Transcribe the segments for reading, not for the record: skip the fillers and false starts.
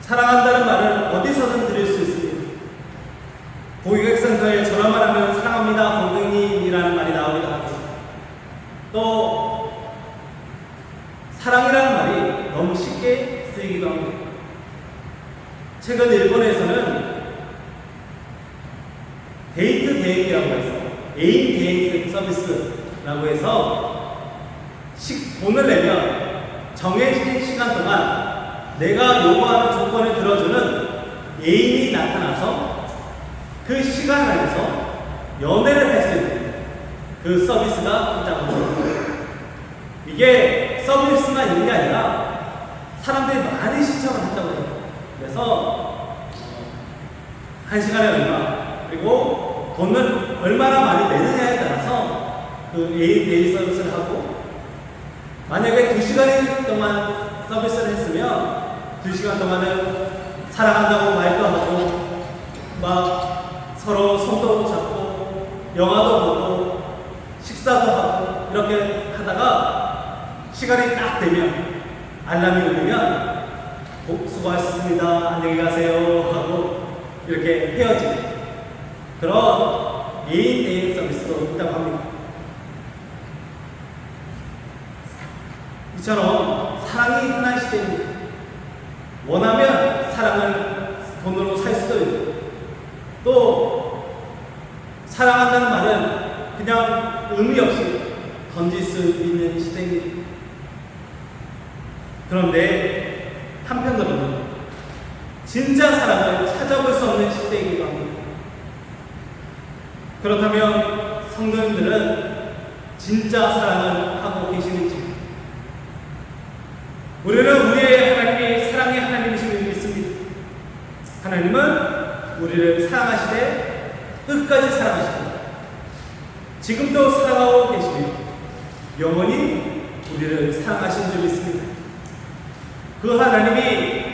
사랑한다는 말을 어디서든 들을 수 있습니다. 고객센터에 전화만 하면 사랑합니다 고객님이라는 말이 나오기도 하고, 또 사랑이라는 말이 너무 쉽게 쓰이기도 합니다. 최근 일본에서는 데이트 대행이라고 해서 애인 대행 서비스라고 해서 돈을 내면 정해진 시간 동안 내가 요구하는 조건을 들어주는 애인이 나타나서 그 시간 안에서 연애를 할 수 있는 그 서비스가 있다고 합니다. 이게 서비스만 있는 게 아니라 사람들이 많이 신청을 한다고 해요. 그래서 1시간에 얼마, 그리고 돈을 얼마나 많이 내느냐에 따라서 그 애인 데이 서비스를 하고, 만약에 2시간 동안 서비스를 했으면 2시간 동안은 사랑한다고 말도 하고 막 서로 손도 잡고 영화도 보고 식사도 하고 이렇게 하다가 시간이 딱 되면 알람이 울리면 수고하셨습니다 안녕히 가세요 하고 이렇게 헤어지는 그런 애인 대행 서비스도 있다고 합니다. 이처럼 사랑이 흔한 시대입니다. 원하면 사랑을 돈으로 살 수도 있고, 또 사랑한다는 말은 그냥 의미 없이 던질 수 있는 시대입니다. 그런데 한편으로는 진짜 사랑을 찾아볼 수 없는 시대이기도 합니다. 그렇다면 성도님들은 진짜 사랑을 하고 계시는지? 우리는 우리의 하나님이 사랑의 하나님이심을 믿습니다. 하나님은 우리를 사랑하시되 끝까지 사랑하십니다. 지금도 사랑하고 계시며 영원히 우리를 사랑하신 줄 믿습니다. 그 하나님이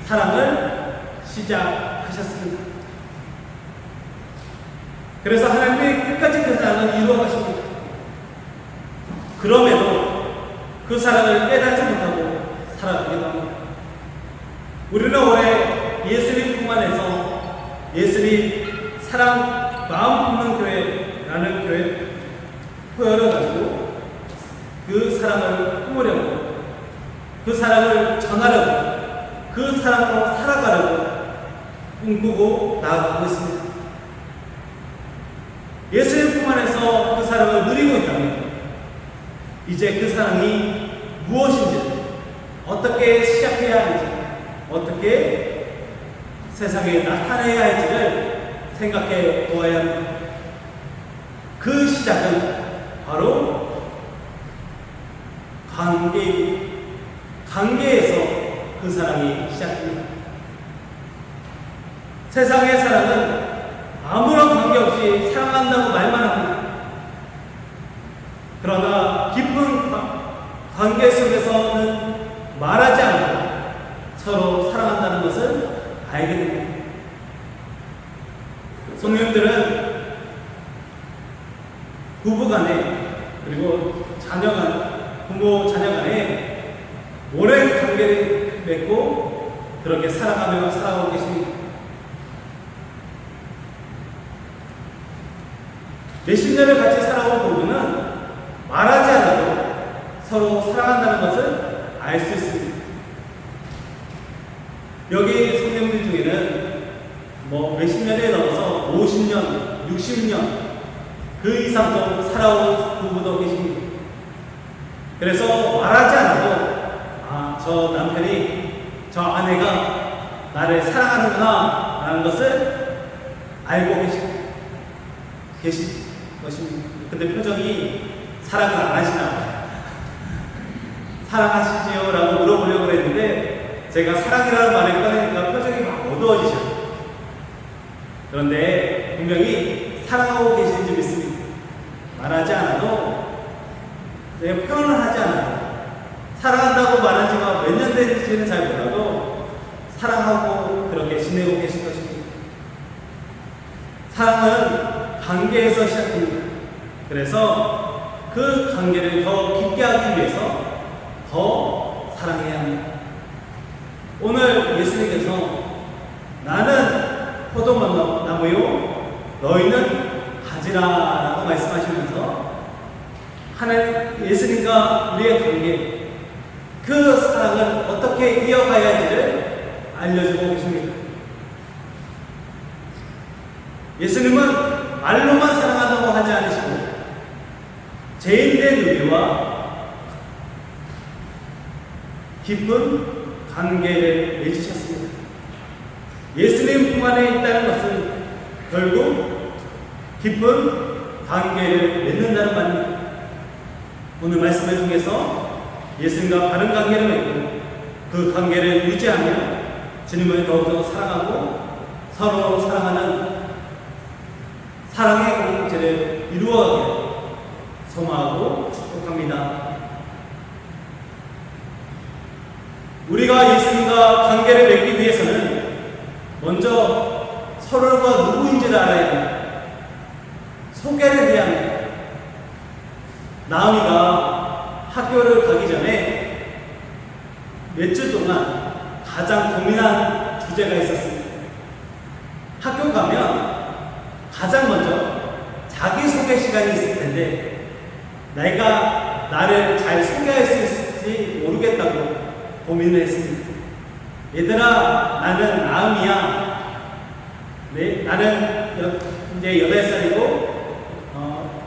사랑을 시작하셨습니다. 그래서 하나님이 끝까지 그 사랑을 이루어 가십니다. 그럼에도 그 사랑을 깨닫지 못하고 살아가기도 합니다. 우리는 올해 예수님 품 안에서 예수님 사랑 마음 품는 교회라는 교회 표현을 가지고 그 사랑을 품으려고, 그 사랑을 전하려고, 그 사랑으로 살아가려고 꿈꾸고 나아가고 있습니다. 예수님 품 안에서 그 사랑을 누리고 있다면 이제 그 사랑이 무엇인지, 어떻게 시작해야 할지, 어떻게 세상에 나타내야 할지를 생각해 보아야 합니다. 그 시작은 바로 관계에서 그 사랑이 시작됩니다. 세상의 사랑은 아무런 관계없이 사랑한다고 말만 합니다. 그러나 깊은 관계 속에서는 말하지 않고 서로 사랑한다는 것을 알게 됩니다. 성령들은 부부간에, 그리고 부모 자녀간에 오랜 관계를 맺고 그렇게 살아가며 살아오고 계십니다. 몇십 년을 같이 살아온 부부는 말하지 않아도 서로 사랑한다는 것을 알 수 있습니다. 여기 성령들 중에는 몇십 년에 넘어서 50년, 60년 그 이상도 살아온 부부도 계십니다. 그래서 말하지 않아도 저 남편이, 저 아내가 나를 사랑하는구나 라는 것을 알고 계신 것입니다. 근데 표정이 사랑을 안 하시나 사랑하시지요? 라고 물어보려고 했는데 제가 사랑이라는 말을 꺼내니까 표정이 막 어두워지셔요. 그런데 분명히 사랑하고 계시는지 믿습니다. 말하지 않아도, 내가 표현을 하지 않아도, 사랑한다고 말한 지가 몇 년 된지는 잘 몰라도 사랑하고 그렇게 지내고 계신 것입니다. 사랑은 관계에서 시작됩니다. 그래서 그 관계를 더 깊게 하기 위해서 더 사랑해야 합니다. 오늘 예수님께서 나는 포도나무요 너희는 가지라라고 말씀하시면서 하나님 예수님과 우리의 관계 그 사랑을 어떻게 이어가야 할지를 알려주고 계십니다. 예수님은 말로만 사랑한다고 하지 않으시고 죄인된 우리와 깊은 관계를 맺으셨습니다. 예수님 품 안에 있다는 것은 결국 깊은 관계를 맺는다는 말입니다. 오늘 말씀을 통해서 예수님과 바른 관계를 맺고 그 관계를 유지하며 주님을 더욱더 사랑하고 서로 사랑하는 사랑의 공동체를 이루어가길 소망하고 축복합니다. 우리가 예수님과 관계를 맺기 위해서는 먼저 서로가 누구인지를 알아야 합니다. 소개를 해야 합니다. 나은이가 학교를 가기 전에 몇 주 동안 가장 고민한 주제가 있었습니다. 학교 가면 가장 먼저 자기소개 시간이 있을 텐데 내가 나를 잘 소개할 수 있을지 모르겠다고 고민을 했습니다. 얘들아, 나는 나음이야. 네, 나는 이제 8살이고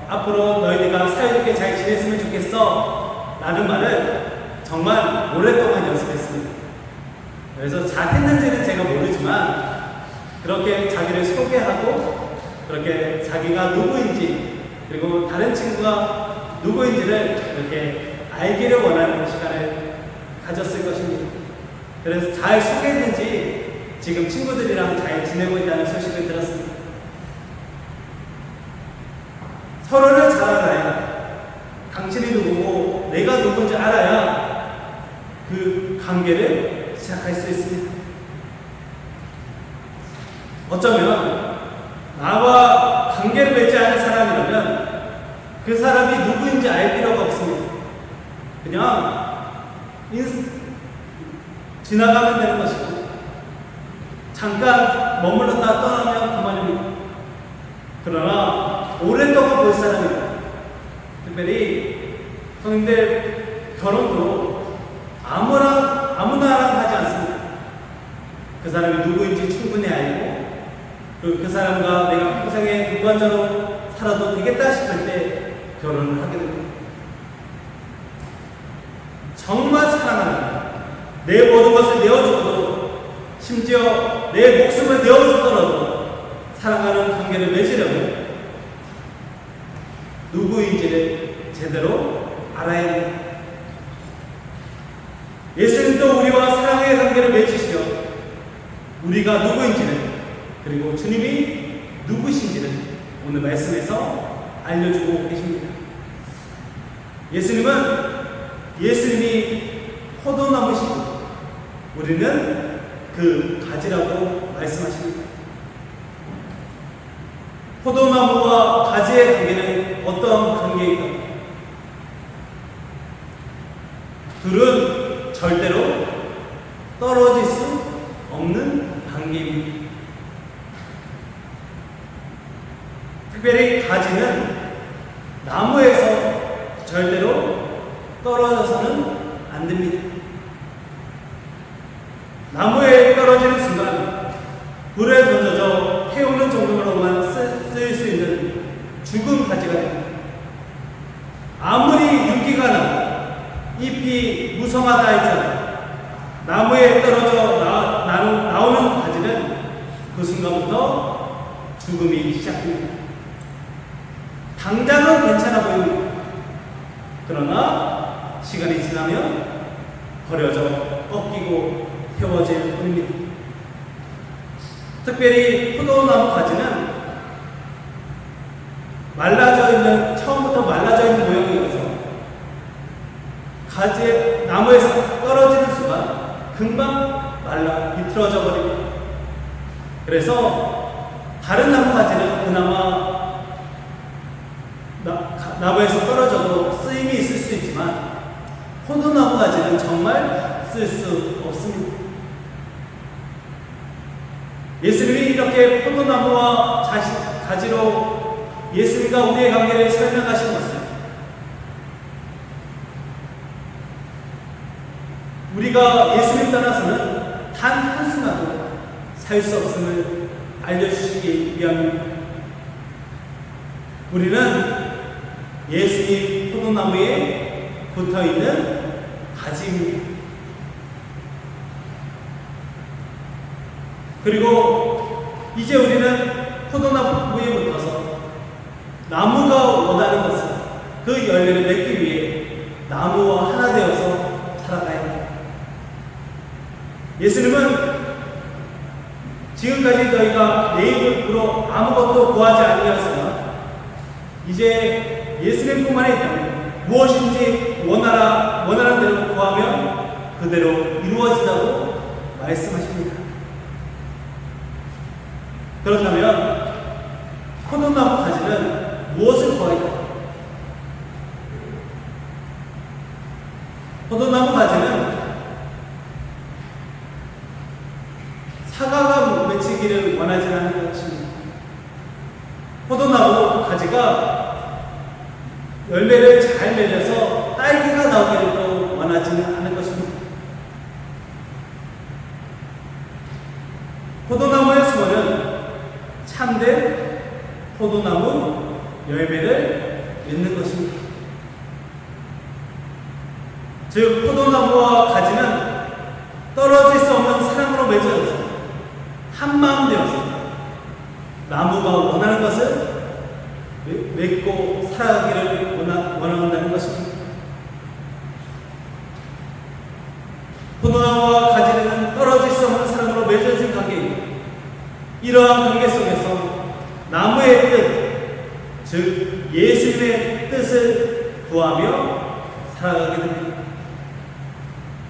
앞으로 너희들과 사이좋게 잘 지냈으면 좋겠어. 라는 말을 정말 오랫동안 연습했습니다. 그래서 잘했는지는 제가 모르지만 그렇게 자기를 소개하고 그렇게 자기가 누구인지 그리고 다른 친구가 누구인지를 이렇게 알기를 원하는 시간을 가졌을 것입니다. 그래서 잘 소개했는지 지금 친구들이랑 잘 지내고 있다는 소식을 들었습니다. 서로를 잘 알아야 당신이 누구고 내가 누군지 알아야 그 관계를 시작할 수 있습니다. 어쩌면 나와 관계를 맺지 않은 사람이라면 그 사람이 누구인지 알 필요가 없습니다. 그냥 지나가면 되는 것이고 잠깐 머물렀다 떠나면 그만입니다. 그러나 오랫동안 볼 사람이다. 특별히 성인들 결혼도 아무나랑 하지 않습니다. 그 사람이 누구인지 충분히 알고 그 사람과 내가 평생에 동반자로 살아도 되겠다 싶을 때 결혼을 하게 됩니다. 정말 사랑하는 내 모든 것을 내어주고도 심지어 내 목숨을 내어주더라도 사랑하는 관계를 맺으려면 누구인지를 제대로 알아야 합니다. 예수님도 우리와 사랑의 관계를 맺으시려 우리가 누구인지를 그리고 주님이 누구신지를 오늘 말씀에서 알려주고 계십니다. 예수님이 포도나무시고 우리는 그 가지라고 말씀하십니다. 포도나무와 가지의 관계는 어떤 관계일까요? 둘은 절대로 떨어질 수 없는 관계입니다. 특별히 가지는 나무에서 절대로 떨어져서는 안 됩니다. 나무에 떨어지는 순간 불에 던져져 태우는 정도로만 쓰일 수 있는 죽은 가지가 됩니다. 아무리 윤기가 나고 잎이 무성하다 할지라도 나무에 떨어져 나오는 가지는 그 순간부터 죽음이 시작됩니다. 당장은 괜찮아 보입니다. 그러나 시간이 지나면 버려져 꺾이고 태워질 뿐입니다. 특별히 포도나무 가지는 처음부터 말라져 있는 모양이어서 나무에서 떨어지는 순간 금방 말라 비틀어져 버립니다. 그래서 다른 나무 가지는 그나마 나무에서 떨어져도 쓰임이 있을 수 있지만 포도나무 가지는 정말 쓸 수 없습니다. 이렇게 포도나무와 가지로 예수님과 우리의 관계를 설명하신 것은 우리가 예수님 떠나서는 단 한순간도 살 수 없음을 알려주시기 위함입니다. 우리는 예수님 포도나무에 붙어있는 가지입니다. 그리고 이제 우리는 포도나무에 붙어서 나무가 원하는 것은 그 열매를 맺기 위해 나무와 하나 되어서 살아가야 합니다. 예수님은 지금까지 너희가 내 입을 불어 아무것도 구하지 아니하였으나 이제 예수님 품 안에 있다면 무엇인지 원하는 대로 구하면 그대로 이루어진다고 말씀하십니다. 그렇다면 포도나무 가지는 무엇을 구해야 할까요? 포도나무 가지는 사과가 맺히기를 원하지 않는 것입니다. 포도나무 가지가 열매를 잘 맺어서 딸기가 나오기를 또 원하지는 않는 것입니다. 포도나무의 수원은 참된 포도나무 열매를 맺는 것입니다. 즉 포도나무와 가지는 떨어질 수 없는 사랑으로 맺어져서 한마음 되어서 나무가 원하는 것을 맺고 살아가기를 원한다는 것입니다. 포도나무와 가지는 떨어질 수 없는 사랑으로 맺어진 관계입니다. 이러한 관계 속에서 나무의 뜻, 즉 예수님의 뜻을 구하며 살아가게 됩니다.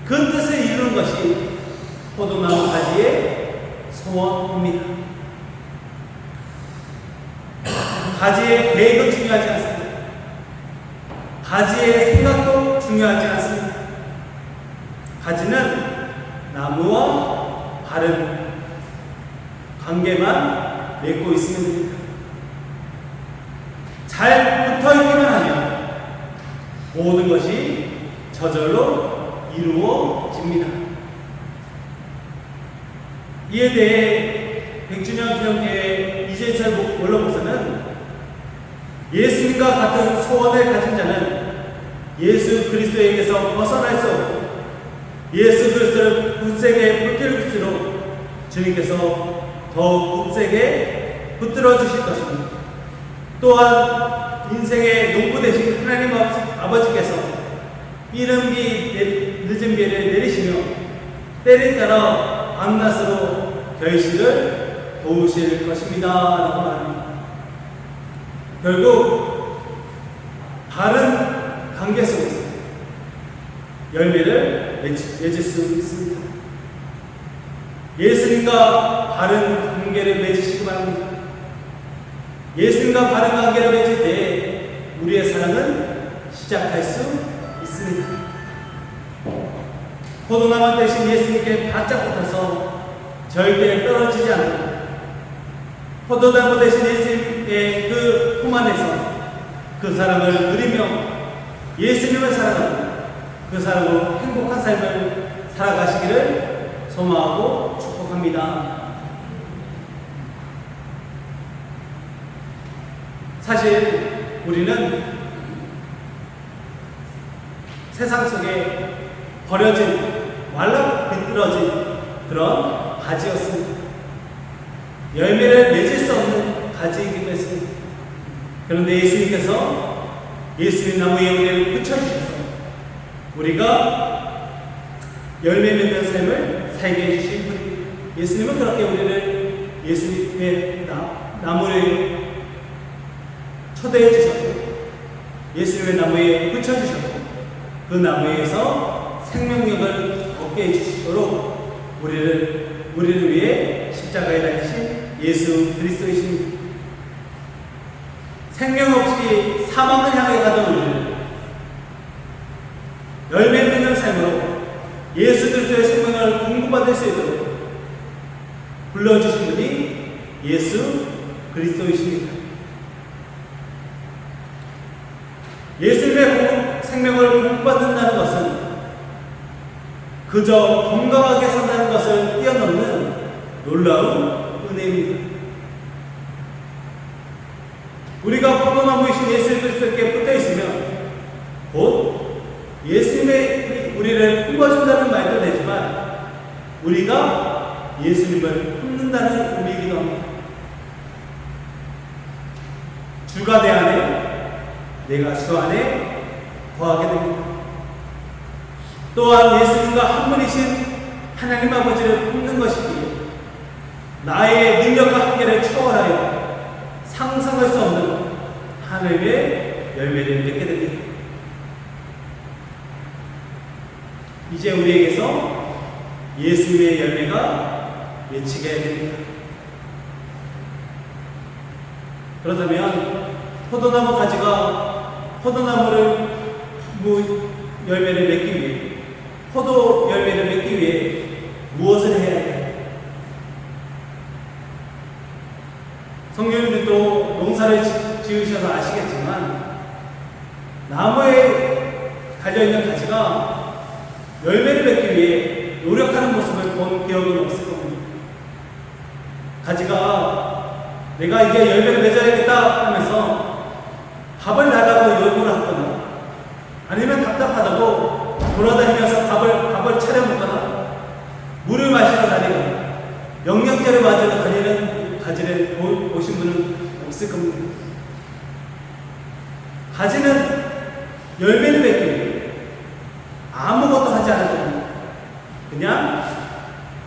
그 뜻을 이루는 것이 포도나무 가지의 소원입니다. 가지의 계획은 중요하지 않습니다. 가지의 생각도 중요하지 않습니다. 가지는 나무와 바른 관계만 맺고 있으면 됩니다. 잘 붙어있기만 하면 모든 것이 저절로 이루어집니다. 이에 대해 100주년 기념회의 이재철 원로목사는 예수님과 같은 소원을 가진 자는 예수 그리스도에게서 벗어날 수 없고 예수 그리스도를 굳세게 붙들수록 주님께서 더욱 굳세게 붙들어 주실 것입니다. 또한 인생의 농부 되신 하나님 아버지께서 이른비 늦은 비를 내리시며 때를 따라 밤낮으로 결실을 도우실 것입니다. 라고 말합니다. 결국 바른 관계 속에서 열매를 맺을 수 있습니다. 예수님과 바른 관계를 맺으시기 바랍니다. 예수님과 바른 관계를 맺을 때 우리의 사랑은 시작할 수 있습니다. 포도나무 대신 예수님께 바짝 붙어서 절대 떨어지지 않고 포도나무 대신 예수님의 그 품 안에서 그 사랑을 누리며 예수님을 사랑하고 그 사랑으로 행복한 삶을 살아가시기를 소망하고 축복합니다. 사실 우리는 세상 속에 버려진 말라 비뚤어진 그런 가지였습니다. 열매를 맺을 수 없는 가지이기도 했습니다. 그런데 예수님께서 예수님 나무에 우리를 붙여주셔서 우리가 열매 맺는 삶을 살게 해주신 분입니다. 예수님은 그렇게 우리를 예수님의 나무를 초대해 주셨고 예수님의 나무에 붙여주셨고 그 나무에서 생명력을 얻게 해주시도록 우리를 위해 십자가에 달리신 예수 그리스도이십니다. 생명 없이 사망을 향해 가던 우리를 열매 맺는 삶으로 예수 그리스도의 생명을 공급받을 수 있도록 불러주신 분이 예수 그리스도이십니다. 예수님의 생명을 공급받는다는 것은 그저 건강하게 산다는 것을 뛰어넘는 놀라운 은혜입니다. 우리가 포도나무이신 예수 그리스도께 붙어 있으면 곧 예수님의 우리를 품어준다는 말도 되지만 우리가 예수님을 품는다는 의미이기도 합니다. 주가 내 안에, 내가 주 안에 거하게 됩니다. 또한 예수님과 한 분이신 하나님 아버지를 품는 것이기에 나의 능력과 한계를 초월하여 상상할 수 없는 하늘의 열매를 맺게 됩니다. 이제 우리에게서 예수님의 열매가 맺히게 됩니다. 그렇다면 포도나무 가지가 포도나무를 열매를 맺기 위해 포도 열매를 맺기 위해 무엇을 해야 할까요? 성경님들도 농사를 지으셔서 아시겠지만 나무에 달려있는 가지가 열매를 맺기 위해 노력하는 모습을 본 기억은 없을 겁니다. 가지가 내가 이제 열매를 맺어야겠다 하면서 밥을 달라고 요구를 하거나 아니면 답답하다고 돌아다니면서 밥을 차려 먹거나 물을 마시러 다니거나 영양제를 맞으러 다니는 가지를 보신 분은 없을 겁니다. 가지는 열매를 맺기 위해 아무것도 하지 않을 겁니다. 그냥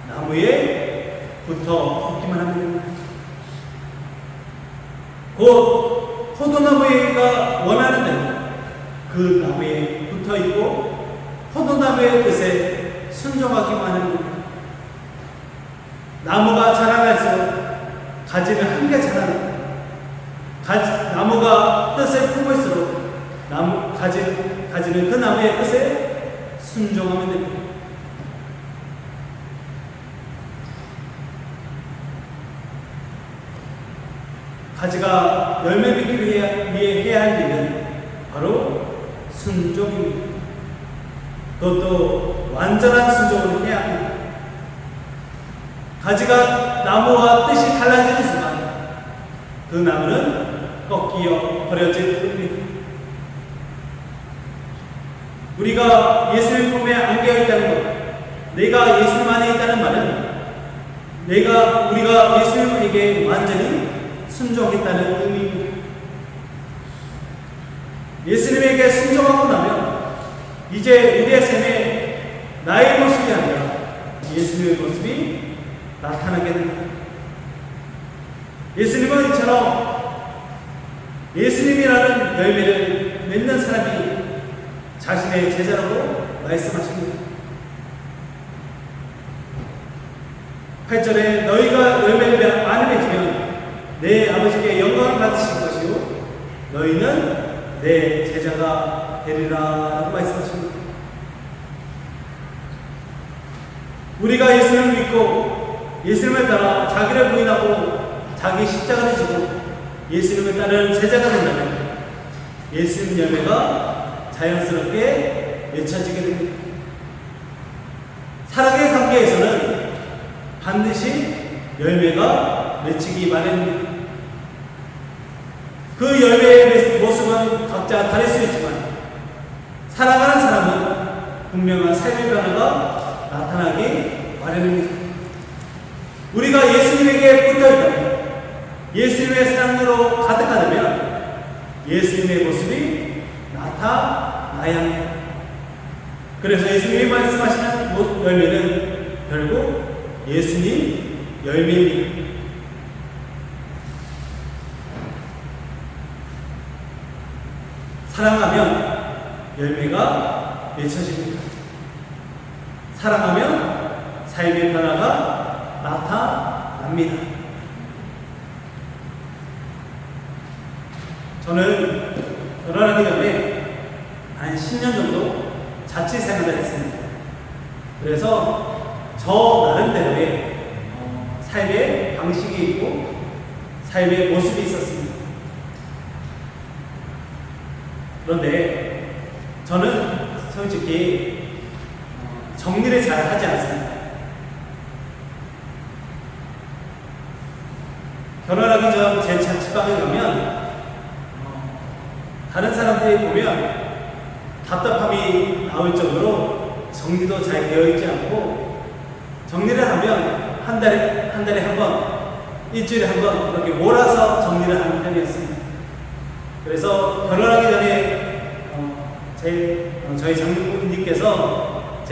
나무에 붙기만 하면 됩니다. 곧 포도나무가 원하는 대로 그 나무에 붙어 있고 포도나무의 뜻에 순종하기만 하는 겁니다. 나무가 자라날수록 가지는 함께 자라납니다. 나무가 뜻을 품을수록 가지는 그 나무의 뜻에 순종하면 됩니다. 가지가 열매 맺기 위해 해야 할 일은 바로 순종입니다. 그것도 완전한 순종을 해야 합니다. 가지가 나무와 뜻이 달라지는 순간 그 나무는 꺾여 버려질 뿐입니다. 우리가 예수님 품에 안겨 있다는 것, 내가 예수님 안에 있다는 말은 우리가 예수님에게 완전히 순종했다는 의미입니다. 예수님에게 순종하고 나면 이제 우리의 삶에 나의 모습이 아니라 예수님의 모습이 나타나게 됩니다. 예수님은 이처럼 예수님이라는 열매를 맺는 사람이 자신의 제자라고 말씀하십니다. 8절에 너희가 열매를 많이 맺으면 내 아버지께 영광을 받으실 것이요 너희는 내 제자가 되리라 라고 말씀하십니다. 우리가 예수님을 믿고 예수님을 따라 자기를 부인하고 자기 십자가를 지고 예수님을 따르는 제자가 된다면 예수님 열매가 자연스럽게 맺혀지게 됩니다. 사랑의 관계에서는 반드시 열매가 맺히기 마련입니다. 그 열매의 모습은 각자 다를 수 있지만 사랑하는 사람은 분명한 삶의 변화가 나타나기 마련입니다. 우리가 예수님에게 붙어있다면 예수님의 사랑으로 가득하다면 예수님의 모습이 나타나야 합니다. 그래서 예수님이 말씀하시는 열매는 결국 예수님 열매입니다. 사랑하면 열매가 맺혀집니다. 사랑하면 삶의 변화가 나타납니다. 저는 결혼하기 전에 한 10년 정도 자취 생활을 했습니다. 그래서 저 나름대로의 삶의 방식이 있고 삶의 모습이 있었습니다. 그런데 저는 솔직히 정리를 잘 하지 않습니다. 결혼하기 전 제 자취방에 가면 다른 사람들이 보면 답답함이 나올 정도로 정리도 잘 되어 있지 않고, 정리를 하면 한 달에 한 번, 일주일에 한 번 그렇게 몰아서 정리를 하는 편이었습니다. 그래서 결혼하기 전에 저희 장모님께서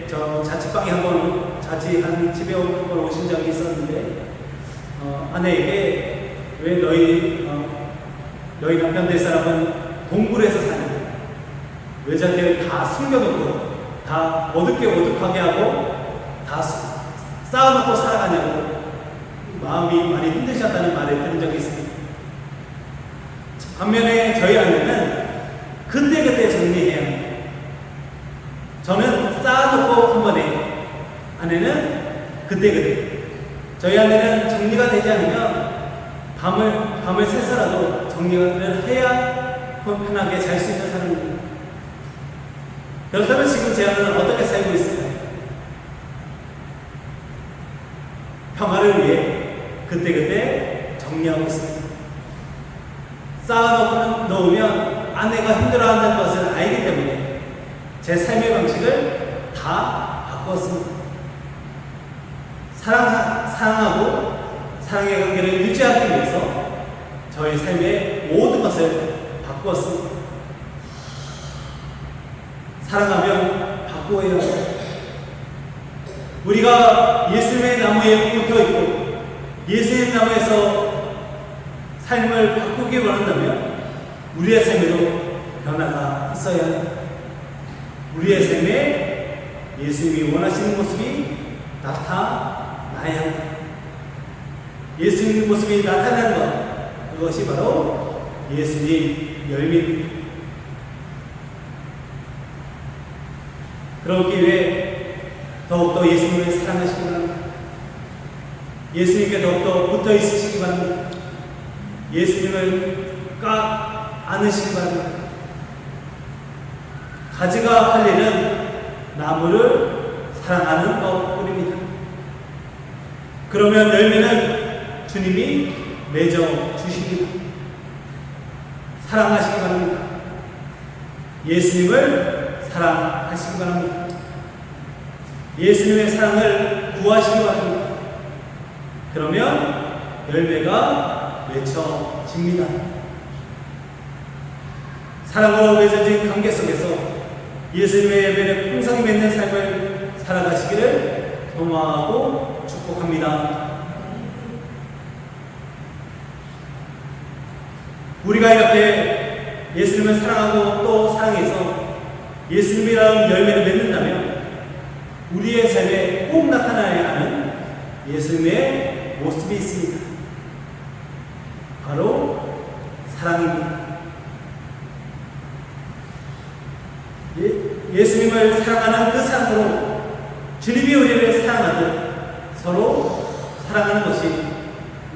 저 자취방에 한번 자취한 집에 한번 오신 적이 있었는데, 아내에게 왜 너희 남편 될 사람은 공부를 해서 사냐, 왜 저렇게 다 숨겨놓고 다 어둡게 하고 다 쌓아놓고 살아가냐고 마음이 많이 힘드셨다는 말을 들은 적이 있습니다. 반면에 저희 아내는 그때그때 정리해야 합니다. 저는 쌓아놓고 한 번에, 아내는 그때그때. 저희 아내는 정리가 되지 않으면 밤을 새서라도 정리를 해야 편하게 잘 수 있는 사람입니다. 그렇다면 지금 제 아내는 어떻게 살고 있을까요? 평화를 위해 그때그때 정리하고 있습니다. 쌓아놓으면 아내가 힘들어한다는 것을 알기 때문에 제 삶의 방식을 다 바꾸었습니다. 사랑하고 사랑의 관계를 유지하기 위해서 저의 삶의 모든 것을 바꾸었습니다. 사랑하면 바꾸어야 합니다. 우리가 예수님의 나무에 붙어 있고 예수님의 나무에서 삶을 바꾸기 원한다면 우리의 삶에도 변화가 있어야 합니다. 우리의 삶에 예수님이 원하시는 모습이 나타나야 합니다. 예수님의 모습이 나타나는 것, 그것이 바로 예수님 열매입니다. 그러기 위해 더욱더 예수님을 사랑하시기 바랍니다. 예수님께 더욱더 붙어 있으시기 바랍니다. 예수님을 꽉 안으시기 바랍니다. 가지가 할 일은 나무를 사랑하는 것뿐입니다. 그러면 열매는 주님이 맺어 주십니다. 사랑하시기 바랍니다. 예수님을 사랑하시기 바랍니다. 예수님의 사랑을 구하시기 바랍니다. 그러면 열매가 맺혀집니다. 사랑으로 맺어진 관계 속에서 예수님의 열매를 풍성히 맺는 삶을 살아가시기를 소망하고 축복합니다. 우리가 이렇게 예수님을 사랑하고 또 사랑해서 예수님이라는 열매를 맺는다면 우리의 삶에 꼭 나타나야 하는 예수님의 모습이 있습니다. 바로 사랑입니다. 예수님을 사랑하는 그 사랑으로 주님이 우리를 사랑하듯 서로 사랑하는 것이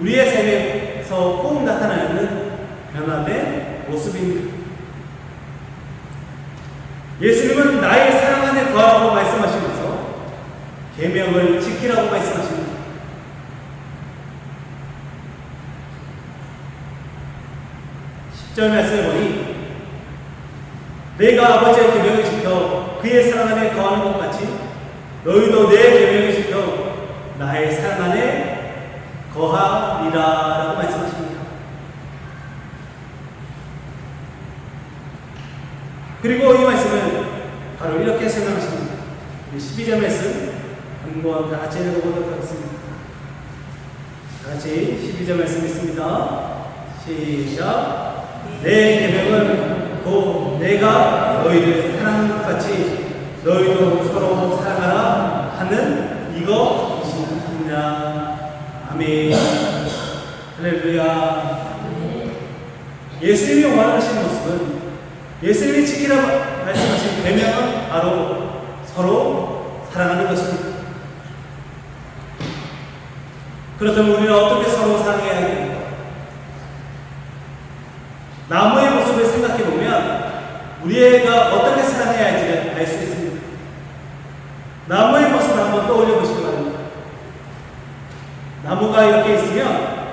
우리의 삶에서 꼭 나타나는 변화된 모습입니다. 예수님은 나의 사랑 안에 거하라고 말씀하시면서 계명을 지키라고 말씀하십니다. 10절 말씀을 보니 내가 아버지의 계명을 지켜 그의 사랑 안에 거하는 것 같이 너희도 내 계명을 지켜 나의 사랑 안에 거하리라 라고 말씀하십니다. 그리고 이 말씀을 바로 이렇게 설명하십니다. 12절 말씀 한번 다 같이 읽어보도록 하겠습니다. 다 같이 12절 말씀 있습니다. 시작. 내 계명은 곧 내가 너희를 사랑하는 것 같이 너희도 서로 사랑하라 하는 이것이니라. 아멘. 할렐루야. 예수님이 원하시는 모습은, 예수님이 지키라고 말씀하신 계명은 바로 서로 사랑하는 것입니다. 그렇다면 우리는 어떻게 서로 사랑해야 합니까? 나무의 모습을 생각해 보면 우리가 어떻게 사랑해야 할지를 알 수 있습니다. 나무의 모습을 한번 떠올려 보시기 바랍니다. 나무가 이렇게 있으면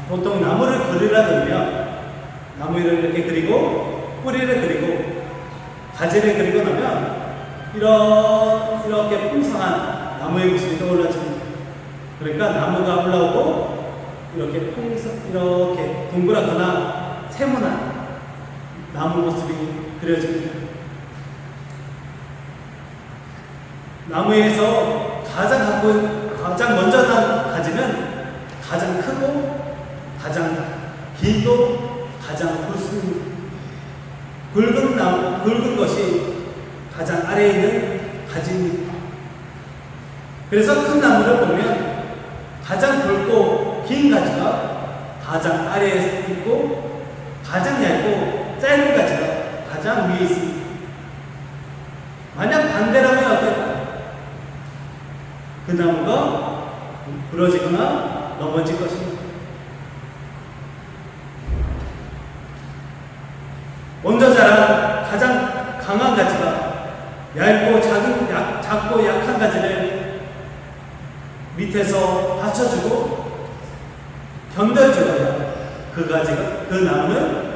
보통 나무를 그리라 그러면 나무를 이렇게 그리고 뿌리를 그리고 가지를 그리고 나면 이렇게 풍성한 나무의 모습이 떠올라집니다. 그러니까 나무가 올라오고 이렇게 동그랗거나 세모난 나무 모습이 그려집니다. 나무에서 가장 먼저 난 가지는 가장 크고 가장 길고 가장 굵습니다. 굵은 것이 가장 아래에 있는 가지입니다. 그래서 큰 나무를 보면 가장 굵고 긴 가지가 가장 아래에 있고 가장 얇고 짧은 가지가 가장 위에 있습니다. 만약 반대라면 어떨까요? 그 나무가 부러지거나 넘어질 것입니다. 먼저 자란 가장 강한 가지가 얇고 작고 약한 가지를 밑에서 받쳐주고 견뎌줘야 그 나무는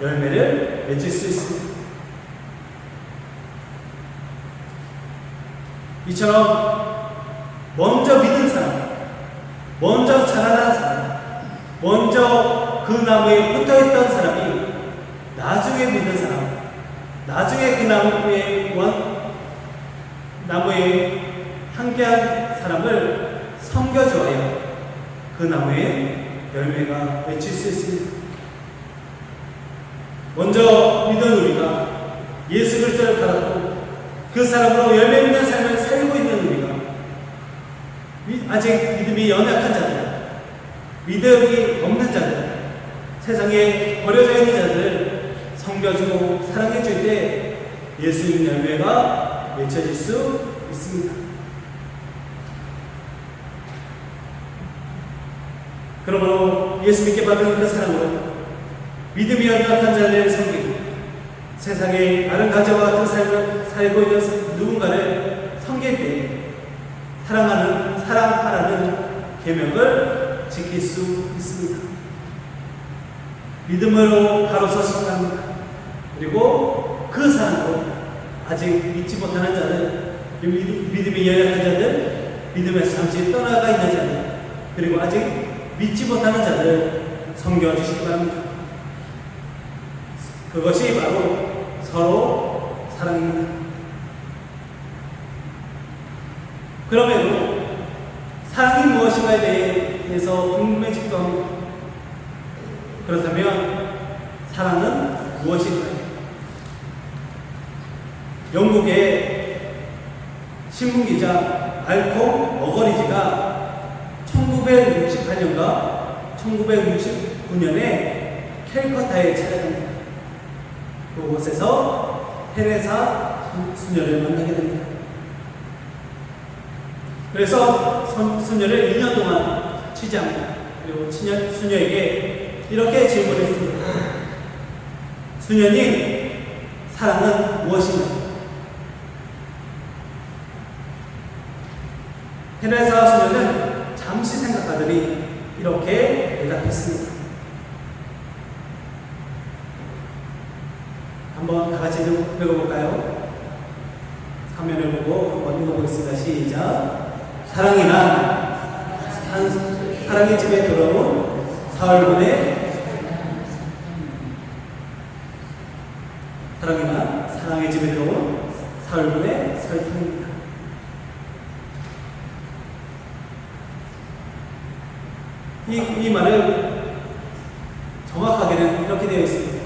열매를 맺을 수 있습니다. 이처럼 먼저 믿은 사람, 먼저 자라난 사람, 먼저 그 나무에 붙어있던 사람이 나중에 믿는 사람, 나중에 그 나무에 함께한 사람을 섬겨주어야 그 나무에 열매가 맺힐 수 있습니다. 먼저 믿은 우리가 예수 그리스도를 받았고 그 사람으로 열매 있는 삶을 살고 있는 우리가 아직 믿음이 연약한 자들, 믿음이 없는 자들, 세상에 버려져 있는 자들을 섬겨주고 사랑해줄 때 예수님 열매가 맺혀질 수 있습니다. 그러므로 예수 믿게 받은 그 사랑으로 믿음이 연약한 자를 섬기고 세상에 다른 가정과 같은 삶을 살고 있는 누군가를 섬길 때 사랑하라는 계명을 지킬 수 있습니다. 믿음으로 가로서시기 합니다. 그리고 그 사랑으로 아직 믿지 못하는 자들, 믿음이 연약한 자들, 믿음에서 잠시 떠나가 있는 자들, 그리고 아직 믿지 못하는 자들 섬겨주시기 바랍니다. 그것이 바로 서로 사랑입니다. 그럼에도 사랑이 무엇인가에 대해서 궁금해지기도 합니다. 그렇다면 사랑은 무엇일까요? 영국의 신문기자 말콤 어거리지가 1968년과 1969년에 캘커타에 찾아갑니다. 그곳에서 테레사 수녀를 만나게 됩니다. 그래서 수녀를 2년 동안 취재합니다. 그리고 수녀에게 이렇게 질문했습니다. 수녀님, 사랑은 무엇인가요? 테레사 수녀는 잠시 생각하더니 이렇게 대답했습니다. 한번 다 같이 읽어볼까요? 화면을 보고 한번 읽어보겠습니다. 시작. 사랑의 집에 돌아온 사흘분의 사랑의 집에 들어온 사흘분의 설탕입니다. 이 말은 정확하게는 이렇게 되어 있습니다.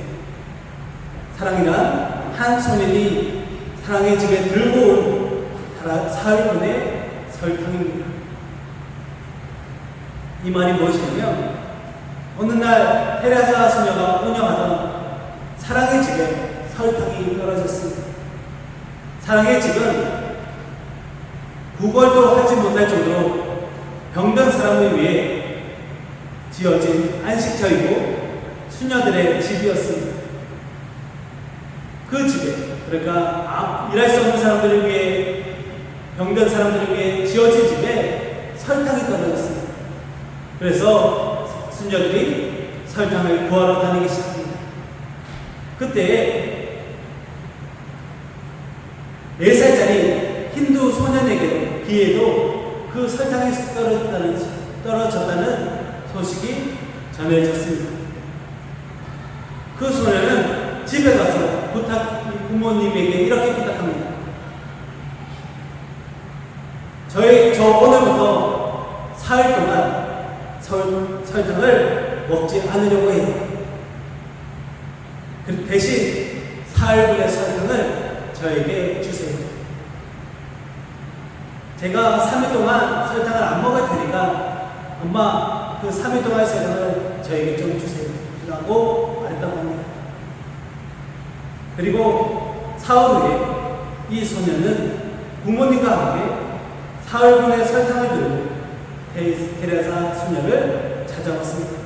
사랑이란 한 소년이 사랑의 집에 들고 온 사흘분의 설탕입니다. 이 말이 무엇이냐면 어느 날 테레사 수녀가 운영하던 사랑의 집에 설탕이 떨어졌습니다. 사랑의 집은 구걸도 하지 못할 정도로 병든 사람을 위해 지어진 안식처이고 수녀들의 집이었습니다. 그 집에, 그러니까 일할 수 없는 사람들을 위해, 병든 사람들을 위해 지어진 집에 설탕이 떨어졌습니다. 그래서 순녀들이 설탕을 구하러 다니기 시작합니다. 그때 4살짜리 힌두 소년에게 비해도 그 설탕이 떨어졌다는 소식이 전해졌습니다. 그 소년은 집에 가서 부모님에게 이렇게 부탁합니다. 저 오늘부터 사흘 동안 설탕을 먹지 않으려고 해요. 대신 사흘분의 설탕을 저에게 주세요. 제가 3일 동안 설탕을 안 먹을 테니까 엄마 그 3일 동안의 설탕을 저에게 좀 주세요 라고 말했다고 합니다. 그리고 사흘 후에 이 소년은 부모님과 함께 사흘분의 설탕을 들고 테레사 수녀를 찾아왔습니다.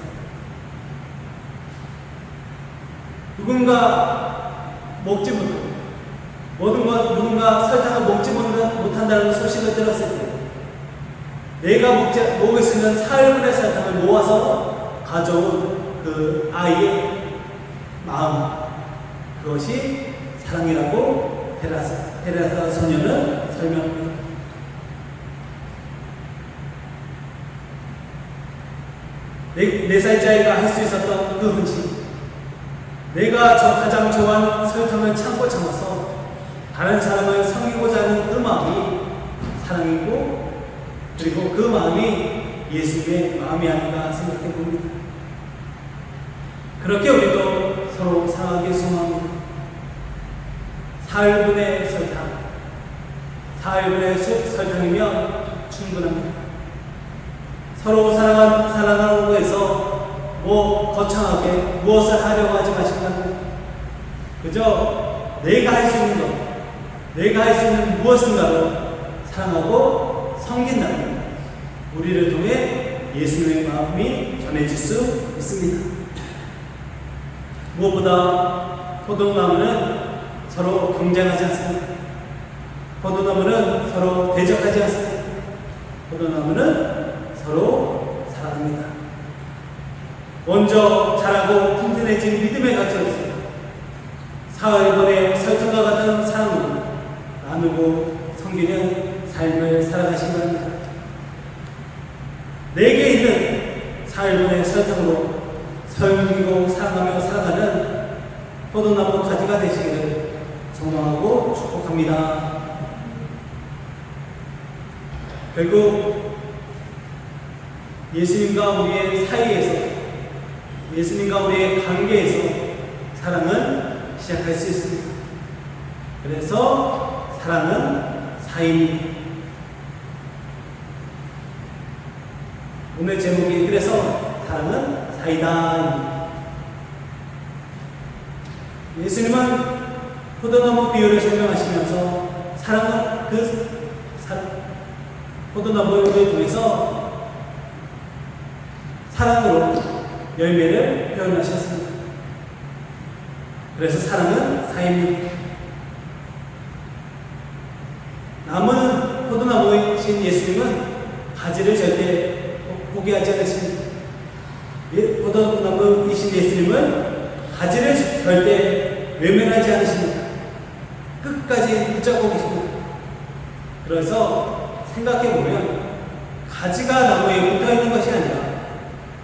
누군가 설탕을 먹지 못한다는 소식을 들었을 때 내가 먹을 수 있는 사흘분의 설탕을 모아서 가져온 그 아이의 마음, 그것이 사랑이라고 테레사 소녀는 설명합니다. 네 살짜리가 할 수 있었던 그 헌신, 내가 가장 좋아하는 설탕을 참아서 다른 사람을 섬기고자 하는 그 마음이 사랑이고, 그리고 그 마음이 예수의 마음이 아닌가 생각해 봅니다. 그렇게 우리도 서로 사랑하기 소망합니다. 사흘분의 설탕이면 충분합니다. 서로 사랑하고 해서 거창하게 무엇을 하려고 하지 마시고, 그저 내가 할 수 있는 것, 내가 할 수 있는 무엇인가로 사랑하고 섬긴다면 우리를 통해 예수님의 마음이 전해질 수 있습니다. 무엇보다 포도나무는 서로 경쟁하지 않습니다. 포도나무는 서로 대적하지 않습니다. 포도나무는 서로 사랑합니다. 먼저 자라고 튼튼해진 믿음의 가치가 있습니다. 사흘번의 설탕과 같은 사랑으로 나누고 섬기는 삶을 살아가시기 바랍니다. 내게 있는 사흘번의 설탕으로 섬기고 사랑하며 살아가는 포도나무 가지가 되시기를 소망하고 축복합니다. 결국 예수님과 우리의 사이에서, 예수님과 우리의 관계에서 사랑은 시작할 수 있습니다. 그래서 사랑은 사입니다. 오늘 제목이 그래서 사랑은 사이다입니다. 예수님은 포도나무 비유를 설명하시면서 사랑은 포도나무를 통해서 사랑으로 열매를 표현하셨습니다. 그래서 사랑은 사입니다. 포도나무이신 예수님은 가지를 절대 포기하지 않으십니다. 포도나무이신 예수님은 가지를 절대 외면하지 않으십니다. 끝까지 붙잡고 계십니다. 그래서 생각해보면 가지가 나무에 붙어있는 것이 아니라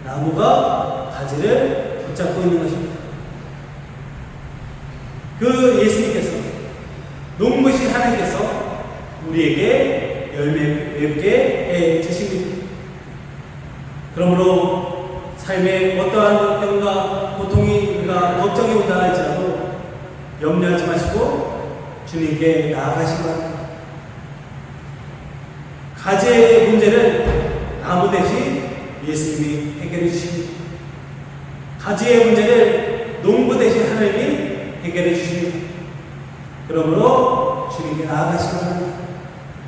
나무가 가지를 붙잡고 있는 것입니다. 그 예수님께서, 농부신 하나님께서 우리에게 열매 맺게 해주십니다. 그러므로 삶에 어떠한 걱정과 고통이 우리가 걱정이 온다 할지라도 염려하지 마시고 주님께 나아가시기 바랍니다. 가지의 문제를 나무 대신 예수님이 해결해 주십니다. 가지의 문제를 농부 대신 하나님이 해결해 주십니다. 그러므로 주님께 나아가시기 바랍니다.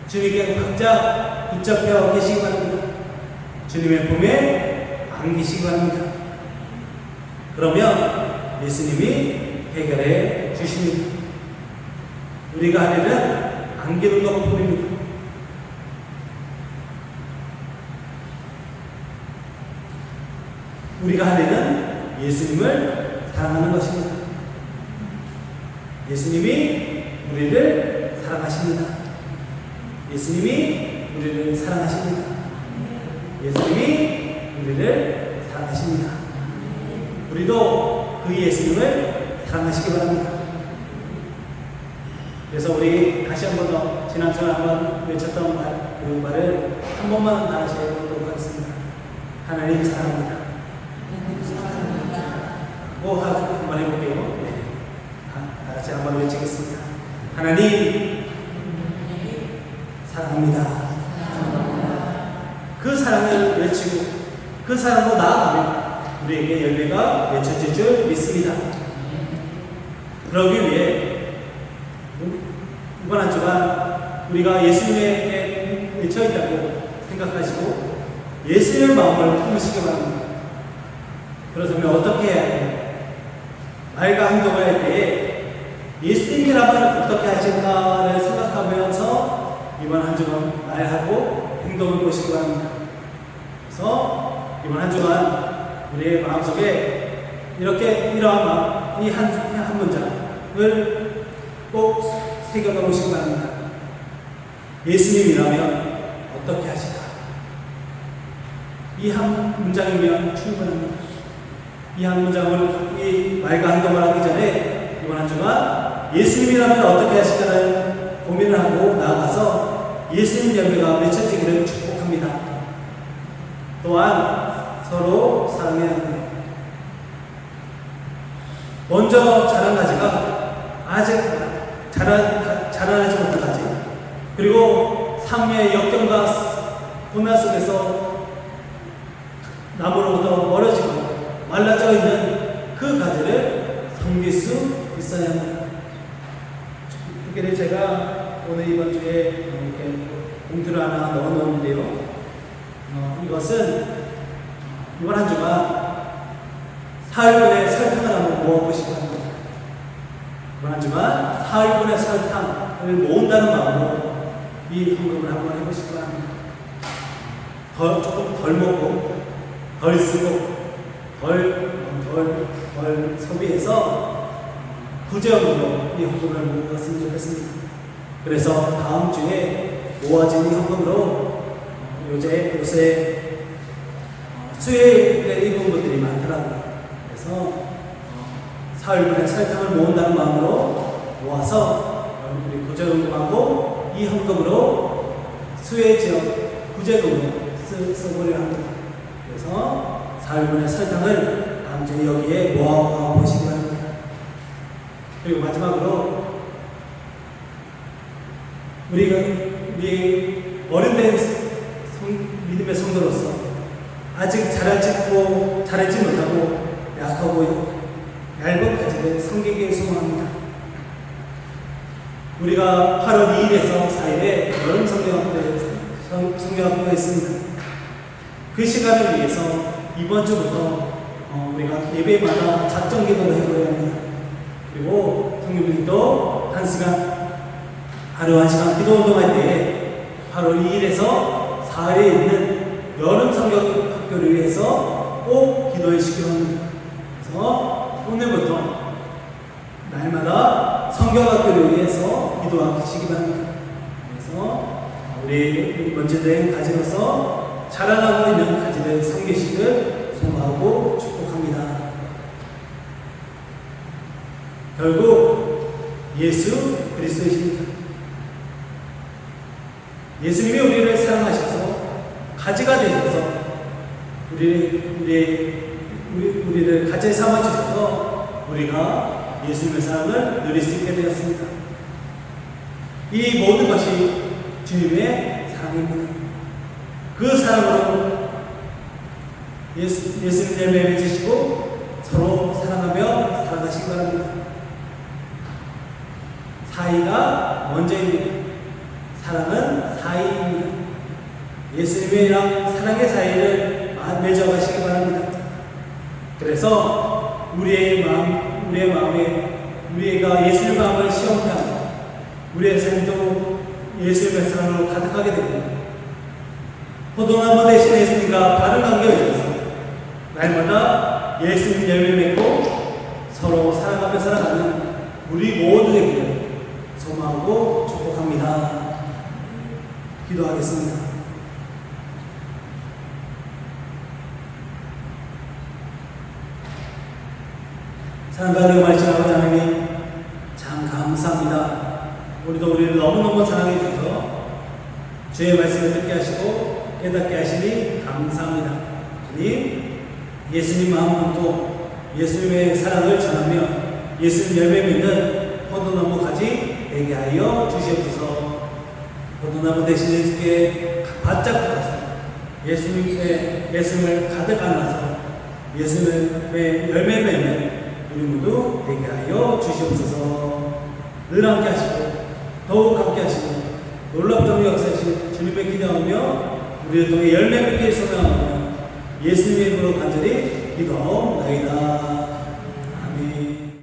주님께 각자 붙잡혀 계시기 바랍니다. 주님의 품에 안기시기 바랍니다. 그러면 예수님이 해결해 주십니다. 우리가 하려는 안기는 것뿐입니다. 우리가 하려는 예수님을 사랑하는 것입니다. 예수님이 우리를 사랑하십니다. 예수님이 우리를 사랑하십니다. 예수님이 우리를 사랑하십니다. 우리도 그 예수님을 사랑하시기 바랍니다. 그래서 우리 다시 한 번 더 지난주에 한번 외쳤던 그 말을 한 번만 다시 해보도록 하겠습니다. 하나님 사랑합니다. 한번 해볼게요. 네. 다 같이 한번 외치겠습니다. 하나님 사랑합니다. 그 사랑을 외치고 그 사랑으로 나아가면 우리에게 열매가 맺혀질 줄 믿습니다. 그러기 위해 이번 한 주간 우리가 예수님에게 맺혀 있다고 생각하시고 예수님의 마음을 품으시기 바랍니다. 그렇다면 어떻게 해야 해요? 말과 행동을 할 때에 예수님이라면 어떻게 하실까를 생각하면서 이번 한 주간 말하고 행동을 보시기 바랍니다. 그래서 이번 한 주간 우리의 마음속에 이렇게 이러한 이 한 문장을 꼭 새겨놓으시기 바랍니다. 예수님이라면 어떻게 하실까? 이 한 문장이면 충분합니다. 이 한 문장을 이 말과 행동을 하기 전에 이번 한 주간 예수님이라면 어떻게 하실까를 고민을 하고 나아가서 예수님 열매가 맺혀지기를 축복합니다. 또한 서로 사랑해야 합니다. 먼저 자란 가지가 아직 자라나지 못한 가지, 그리고 삶의 역경과 고난 속에서 나무로부터 멀어지고 말라져 있는 그 가지를 섬길 수 있어야 합니다. 특별히 제가 오늘 이번 주에 이렇게 봉투를 하나 넣어놓는데요. 이것은 이번 한 주간 사흘분의 설탕을 한번 모아보시기 바랍니다. 이번 한 주간 사흘분의 설탕을 모은다는 마음으로 이 헌금을 한번 해보시기 바랍니다. 조금 덜 먹고 덜 쓰고 덜 소비해서 구제형으로 이 헌금을 모았으면 좋겠습니다. 그래서 다음 주에 모아진 이 헌금으로 요새 수혜를 입은 분들이 많더라고요. 그래서 사흘분의 설탕을 모은다는 마음으로 모아서 우리 구제헌금하고 이 헌금으로 수혜 지역 구제금으로 써보려 합니다. 그래서 사흘분의 설탕을 다음 주에 여기에 모아 보시기 바랍니다. 그리고 마지막으로 우리 어른된 믿음의 성도로서 아직 자라지 못하고 약하고 얇은 가지를 섬기기를 소망합니다. 우리가 8월 2일에서 4일에 여름 성경학교가 있습니다. 그 시간을 위해서 이번 주부터 우리가 예배마다 작정 기도를 해보려야 합니다. 그리고 성경님도 1시간, 하루 1시간 기도 운동할 때에 8월 2일에서 4일에 있는 여름 성경학교를 위해서 꼭 기도해 주시기 바랍니다. 그래서 오늘부터 날마다 성경학교를 위해서 기도하시기 바랍니다. 그래서 우리 먼저된 가지로서 자라나고 있는 가지를 섬기시길 소망하고 축복합니다. 결국 예수 그리스도이십니다. 예수님이 우리를 사랑하셔서 가지가 되셔서 우리를 가지 삼아 주셔서 우리가 예수님의 사랑을 누릴 수 있게 되었습니다. 이 모든 것이 주님의 사랑입니다. 그 사랑으로 예수님 열매 맺으시고 서로 사랑하며 살아가시기 바랍니다. 사이가 먼저입니다. 사랑은 사이입니다. 예수님이랑 사랑의 사이를 맺어가시기 바랍니다. 그래서 우리의 마음에 우리가 예수님 마음을 시험케 하고 우리의 삶도 예수님의 사랑으로 가득하게 됩니다. 포도나무 대신 예수님과 바른 관계가 있어서 날마다 예수님 열매 맺고 서로 사랑하며 살아가는 우리 모두 되기를 소망하고 축복합니다. 기도하겠습니다. 사랑하는 말씀하고 하나님 참 감사합니다. 우리도 우리를 너무너무 사랑해 주셔서 주의 말씀을 듣게 하시고 깨닫게 하시니 감사합니다. 주님, 예수님 마음 품고 예수님의 사랑을 전하며 예수님 열매 맺는 포도나무 가지 되게 하여 주시옵소서. 포도나무 대신 예수께 바짝 붙어서 예수님의 예수님을 가득 안아서 예수님의 열매 맺는 우리 모두 되게 하여 주시옵소서. 늘 함께 하시고 더욱 함께 하시고 놀랍던 역사하신 주님의 기도하며 우리를 통해 열매 맺게 소망하며 예수님의 이름으로 간절히 기도하옵나이다.